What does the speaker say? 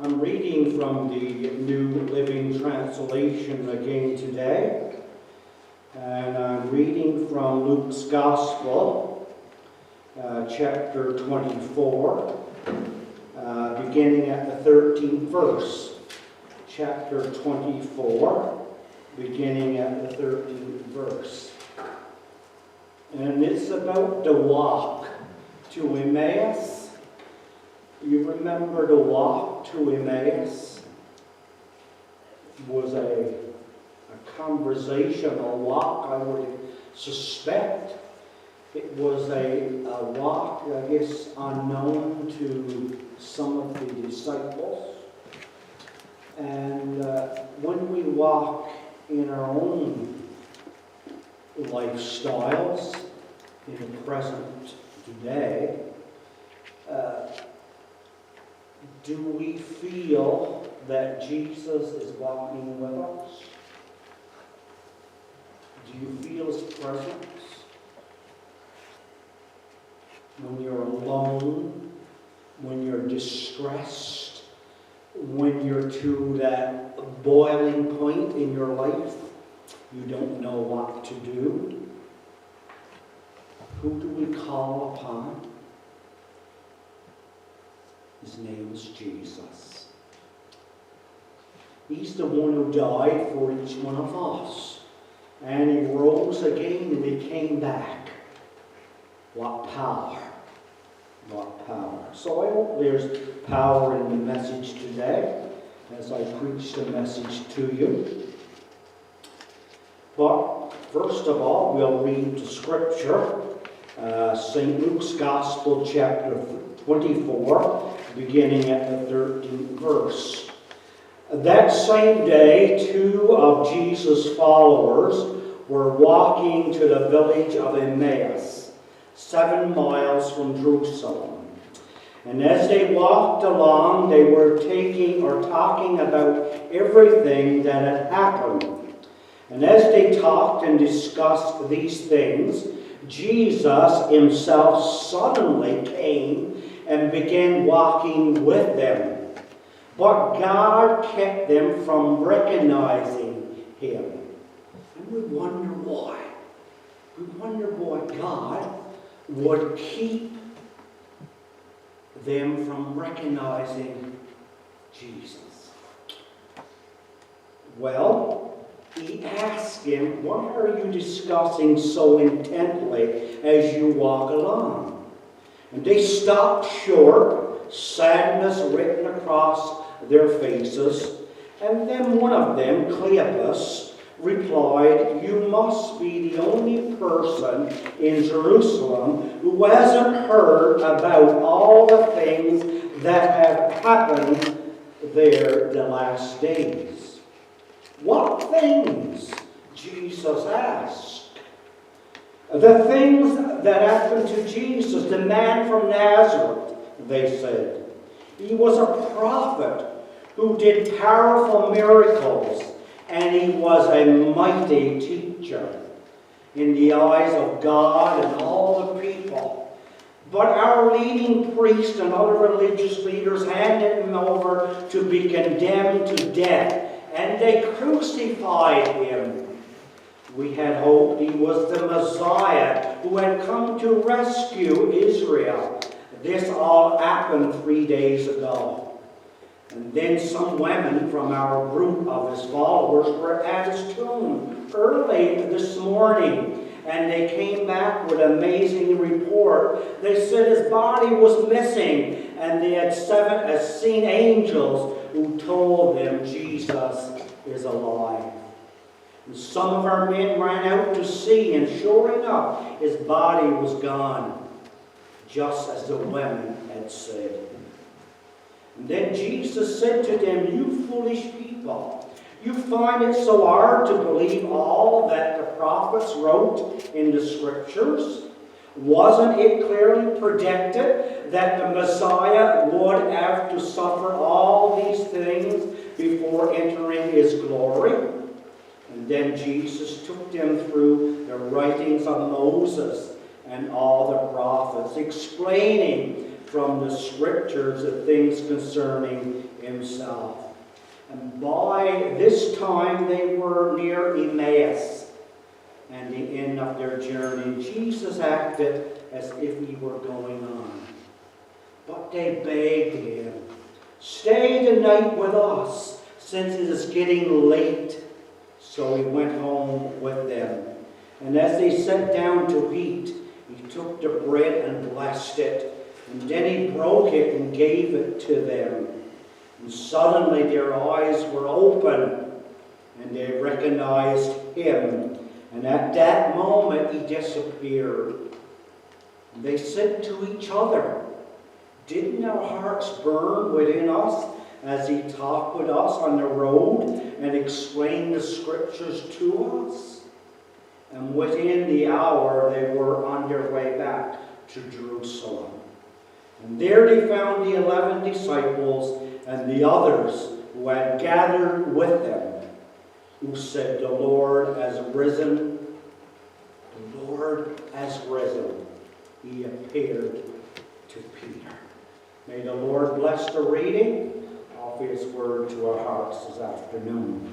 I'm reading from the New Living Translation again today, and I'm reading from Luke's Gospel, chapter 24, beginning at the 13th verse. Chapter 24, beginning at the 13th verse. And it's about the walk to Emmaus. You remember the walk to Emmaus? It was a conversational walk, I would suspect. It was a walk, I guess, unknown to some of the disciples. And when we walk in our own lifestyles in the present day, do we feel that Jesus is walking with us? Do you feel His presence? When you're alone, when you're distressed, when you're to that boiling point in your life, you don't know what to do. Who do we call upon? His name is Jesus. He's the one who died for each one of us. And He rose again and He came back. What power. What power. So I hope there's power in the message today as I preach the message to you. But first of all, we'll read the scripture. St. Luke's Gospel, chapter 24, beginning at the 13th verse. That same day, 2 of Jesus' followers were walking to the village of Emmaus, 7 miles from Jerusalem. And as they walked along, they were talking about everything that had happened. And as they talked and discussed these things, Jesus Himself suddenly came and began walking with them. But God kept them from recognizing Him. And we wonder why. We wonder why God would keep them from recognizing Jesus. Well, He asked him, what are you discussing so intently as you walk along? And they stopped short, sadness written across their faces. And then one of them, Cleopas, replied, you must be the only person in Jerusalem who hasn't heard about all the things that have happened there the last days. What things? Jesus asked. The things that happened to Jesus, the man from Nazareth, they said. He was a prophet who did powerful miracles, and he was a mighty teacher in the eyes of God and all the people. But our leading priests and other religious leaders handed him over to be condemned to death, and they crucified him. We had hoped he was the Messiah who had come to rescue Israel. This all happened 3 days ago. And then some women from our group of his followers were at his tomb early this morning. And they came back with an amazing report. They said his body was missing. And they had seen angels who told them Jesus is alive. And some of our men ran out to see, and sure enough, his body was gone, just as the women had said. And then Jesus said to them, you foolish people, you find it so hard to believe all that the prophets wrote in the scriptures? Wasn't it clearly predicted that the Messiah would have to suffer all these things before entering His glory? And then Jesus took them through the writings of Moses and all the prophets, explaining from the Scriptures of things concerning himself. And by this time they were near Emmaus and the end of their journey. Jesus acted as if he were going on. But they begged him, "Stay the night with us, since it is getting late." So he went home with them. And as they sat down to eat, he took the bread and blessed it. And then he broke it and gave it to them. And suddenly their eyes were open, and they recognized him. And at that moment he disappeared. And they said to each other, "Didn't our hearts burn within us as he talked with us on the road and explained the Scriptures to us?" And within the hour they were on their way back to Jerusalem. And there they found the 11 disciples and the others who had gathered with them, who said, "The Lord has risen. The Lord has risen." He appeared to Peter. May the Lord bless the reading of his word to our hearts this afternoon.